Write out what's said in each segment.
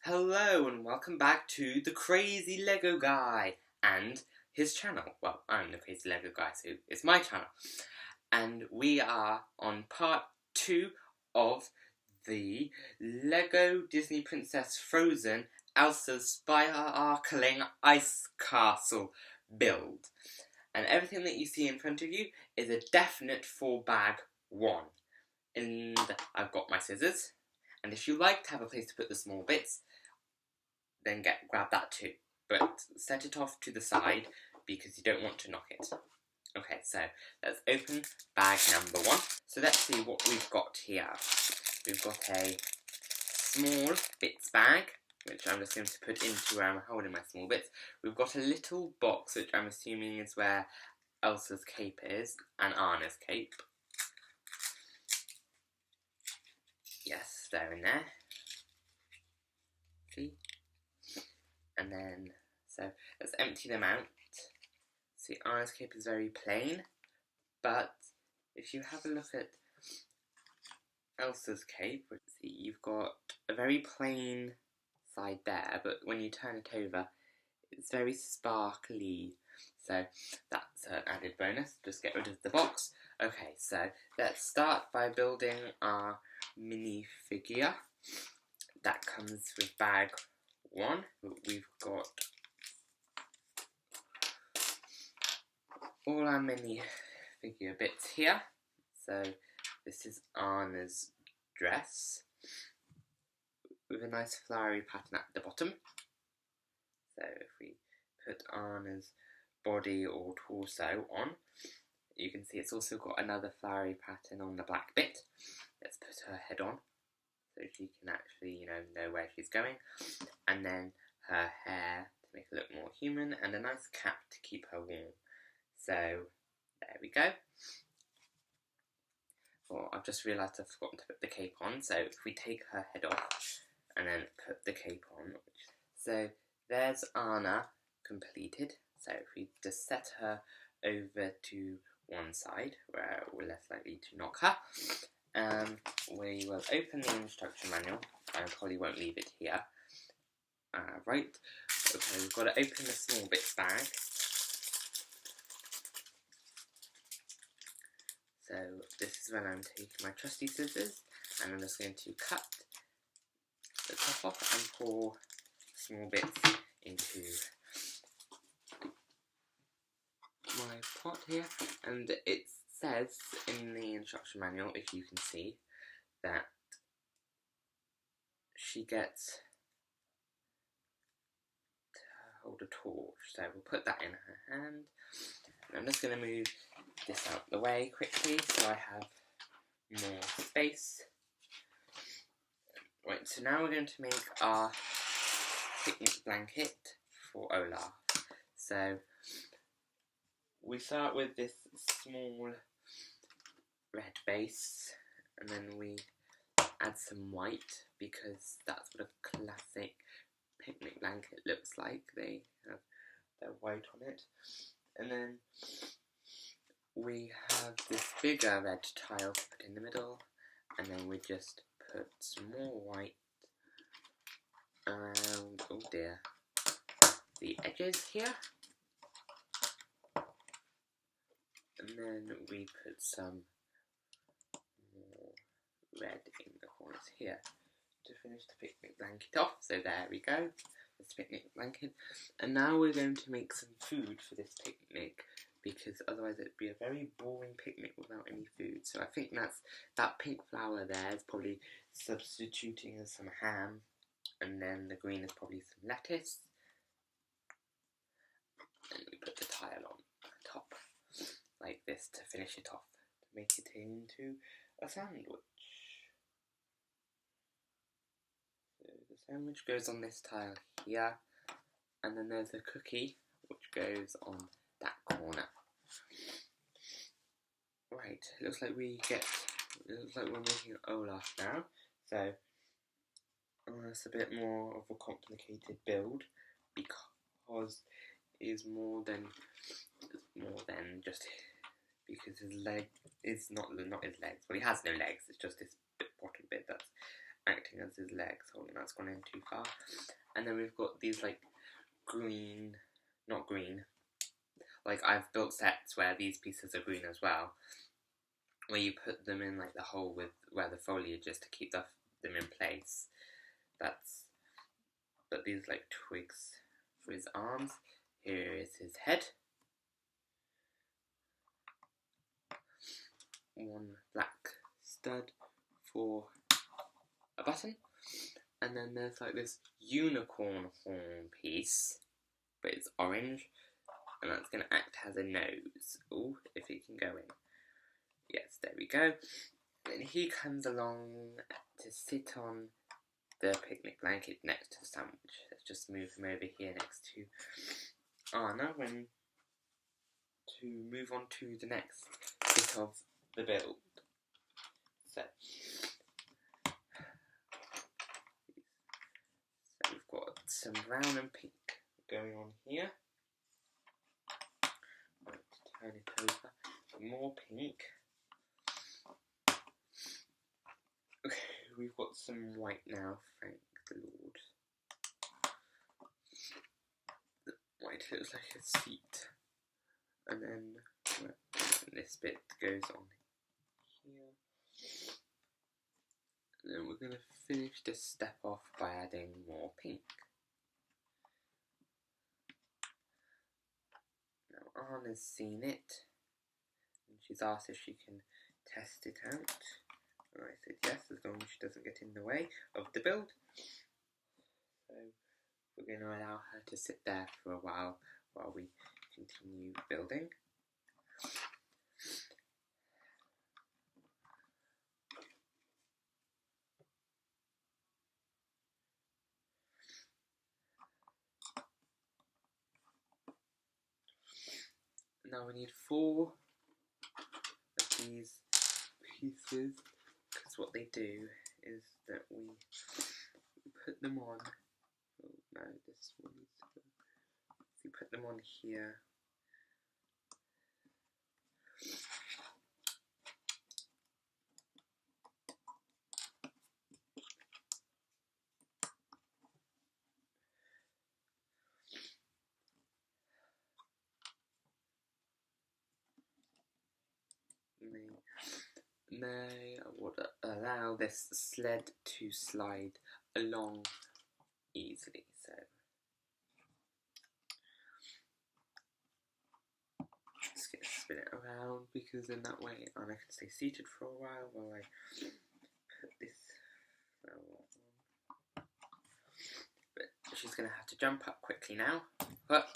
Hello and welcome back to the Crazy Lego Guy and his channel. Well, I'm the Crazy Lego Guy, so it's my channel. And we are on part 2 of the Lego Disney Princess Frozen Elsa's Sparkling Ice Castle build. And everything that you see in front of you is a definite for bag 1. And I've got my scissors. And if you like to have a place to put the small bits, then grab that too. But set it off to the side because you don't want to knock it. Okay, so let's open bag number 1. So let's see what we've got here. We've got a small bits bag, which I'm just going to put into where I'm holding my small bits. We've got a little box, which I'm assuming is where Elsa's cape is, and Anna's cape. Yes, they're in there. See? And then, so let's empty them out. See, Anna's cape is very plain, but if you have a look at Elsa's cape, see, you've got a very plain side there, but when you turn it over, it's very sparkly. So that's an added bonus. Just get rid of the box. Okay, so let's start by building our mini figure. That comes with bag 1. We've got all our mini figure bits here. So this is Anna's dress with a nice flowery pattern at the bottom. So if we put Anna's body or torso on, you can see it's also got another flowery pattern on the black bit. Let's put her head on so she can actually, know where she's going. And then her hair to make her look more human, and a nice cap to keep her warm. So there we go. Well, I've just realised I've forgotten to put the cape on. So if we take her head off and then put the cape on. So there's Anna completed. So if we just set her over to one side where we're less likely to knock her. We will open the instruction manual. I probably won't leave it here. Right, okay, we've got to open the small bits bag. So this is when I'm taking my trusty scissors and I'm just going to cut the top off and pour small bits into my pot here. And it says in the instruction manual, if you can see, that she gets to hold a torch. So we'll put that in her hand. And I'm just going to move this out the way quickly so I have more space. Right, so now we're going to make our picnic blanket for Olaf. So we start with this small red base, and then we add some white because that's what a classic picnic blanket looks like. They have their white on it. And then we have this bigger red tile to put in the middle, and then we just put some more white around, oh dear, the edges here. And then we put some more red in the corners here to finish the picnic blanket off. So there we go, this picnic blanket. And now we're going to make some food for this picnic, because otherwise it'd be a very boring picnic without any food. So I think that pink flower there is probably substituting as some ham, and then the green is probably some lettuce. And we put the tile on top like this to finish it off, to make it into a sandwich. So the sandwich goes on this tile here, and then there's a cookie which goes on that corner. Right, it looks like we're making Olaf now. So it's a bit more of a complicated build because it's more than just because his leg is not his legs. Well, he has no legs. It's just this bottom bit that's acting as his legs. Oh, that's gone in too far. And then we've got these like green, not green, like I've built sets where these pieces are green as well, where you put them in like the hole with where the foliage is to keep them in place. But these like twigs for his arms. Here is his head. One black stud for a button. And then there's like this unicorn horn piece, but it's orange, and that's going to act as a nose. Oh, if it can go in. Yes, there we go. And then he comes along to sit on the picnic blanket next to the sandwich. Let's just move him over here next to Anna and to move on to the next bit of the build. So we've got some brown and pink going on here. Right, turn it over. More pink. Okay, we've got some white now, thank the Lord. The white looks like a seat. And then this bit goes on here. And then we're going to finish this step off by adding more pink. Now Anna's seen it, and she's asked if she can test it out. And I said yes, as long as she doesn't get in the way of the build. So we're going to allow her to sit there for a while we continue building. Now we need 4 of these pieces, because what they do is that we put them on. Oh no, this one needs to go. So you put them on here. They would allow this sled to slide along easily. So just gonna spin it around, because in that way I can stay seated for a while I put this on. But she's gonna have to jump up quickly now. But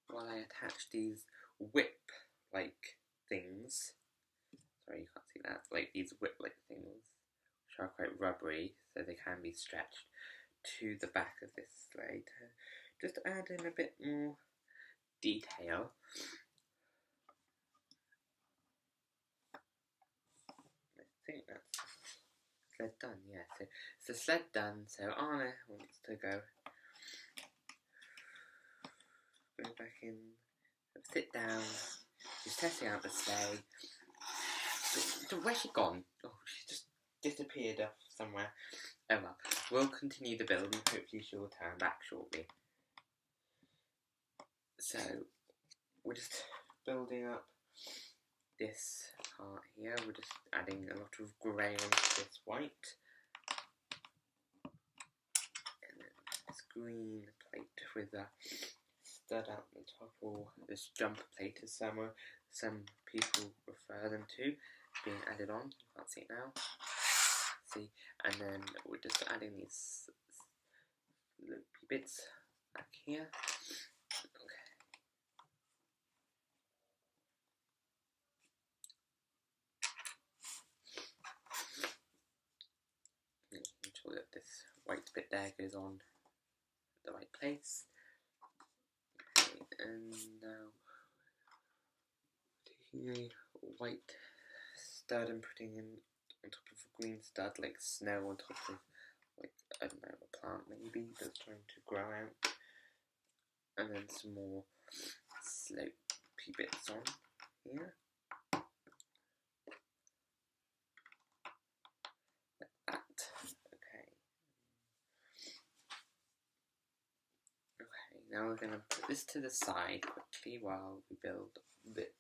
while I attach these whip-like things, sorry you can't see that, like these whip-like things, which are quite rubbery, so they can be stretched, to the back of this sleigh to just add in a bit more detail. I think that's the sled done, yeah, so it's the sled done, so Anna wants to go back in, sit down. She's testing out the sleigh. Where's she gone? Oh, she just disappeared off somewhere. Oh well, we'll continue the build and hopefully she will turn back shortly. So, we're just building up this part here. We're just adding a lot of grey onto this white. And then this green plate with a stud out the top, or this jumper plate as some people refer them to, being added on. You can't see it now. See, and then we're just adding these loopy bits back here. Okay. Making sure that this white bit there goes on the right place. Okay, and now taking a white stud and putting in on top of a green stud, like snow on top of, like, I don't know, a plant maybe that's trying to grow out. And then some more slopey bits on here. Now we're going to put this to the side quickly while we build this.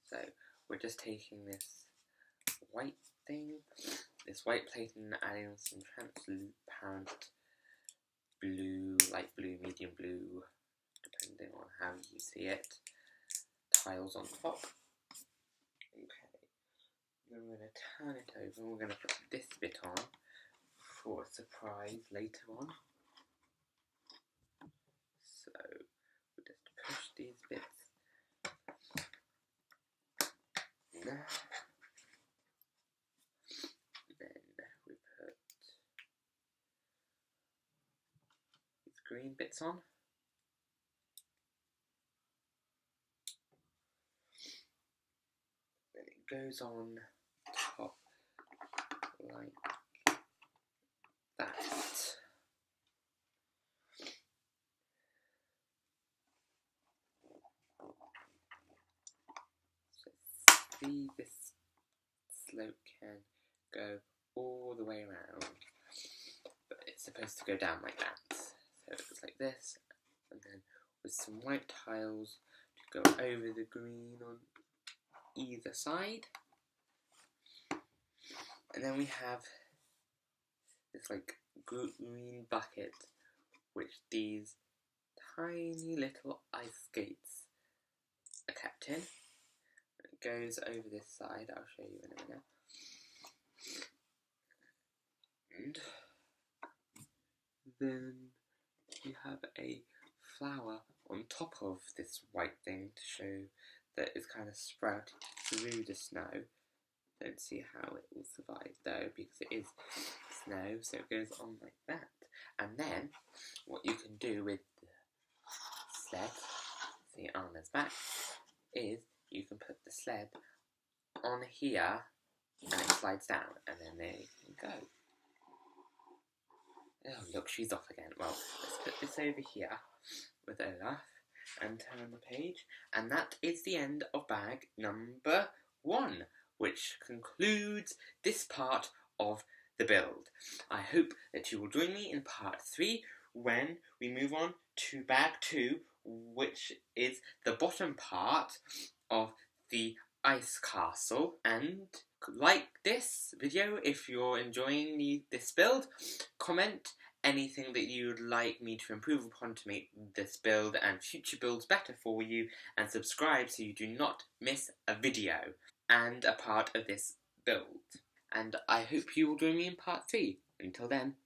So we're just taking this white thing, this white plate, and adding some transparent blue, light blue, medium blue, depending on how you see it, tiles on top. Okay, then we're going to turn it over and we're going to put this bit on for a surprise later on. So we'll just push these bits. Then we put these green bits on. Then it goes on top like that. So see, this slope can go all the way around, but it's supposed to go down like that. So it looks like this, and then with some white tiles to go over the green on either side. And then we have this like green bucket, which these tiny little ice skates are kept in. It goes over this side, I'll show you in a minute. And then you have a flower on top of this white thing to show that it's kind of sprouted through the snow. Don't see how it will survive though, because it is snow, so it goes on like that. And then what you can do with the sled, see Anna's back, is you can put the sled on here and it slides down, and then there you can go. Oh look, she's off again. Well, let's put this over here with Olaf and turn the page, and that is the end of bag number 1, which concludes this part of the build. I hope that you will join me in part 3 when we move on to bag 2, which is the bottom part of the ice castle. And like this video if you're enjoying this build. Comment anything that you'd like me to improve upon to make this build and future builds better for you, and subscribe so you do not miss a video and a part of this build. And I hope you will join me in part 3. Until then.